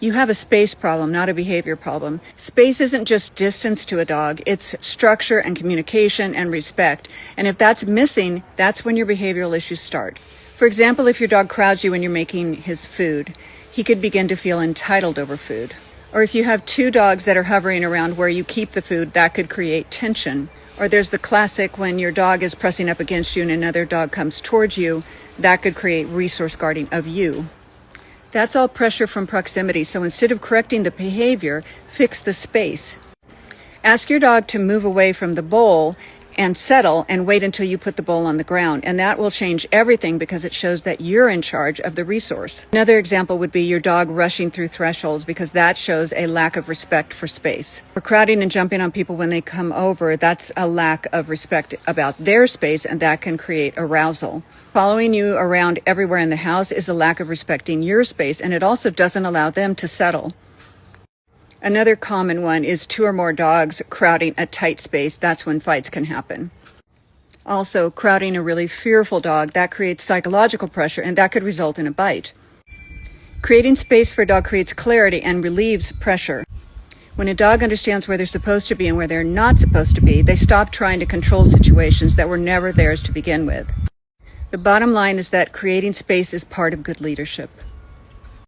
You have a space problem, not a behavior problem. Space isn't just distance to a dog, it's structure and communication and respect. And if that's missing, that's when your behavioral issues start. For example, if your dog crowds you when you're making his food, he could begin to feel entitled over food. Or if you have two dogs that are hovering around where you keep the food, that could create tension. Or there's the classic when your dog is pressing up against you and another dog comes towards you, that could create resource guarding of you. That's all pressure from proximity, so instead of correcting the behavior, fix the space. Ask your dog to move away from the bowl and settle and wait until you put the bowl on the ground, and that will change everything because it shows that you're in charge of the resource. Another example would be your dog rushing through thresholds because that shows a lack of respect for space. Or crowding and jumping on people when they come over, that's a lack of respect about their space, and that can create arousal. Following you around everywhere in the house is a lack of respecting your space, and it also doesn't allow them to settle. Another common one is two or more dogs crowding a tight space. That's when fights can happen. Also, crowding a really fearful dog, that creates psychological pressure, and that could result in a bite. Creating space for a dog creates clarity and relieves pressure. When a dog understands where they're supposed to be and where they're not supposed to be, they stop trying to control situations that were never theirs to begin with. The bottom line is that creating space is part of good leadership.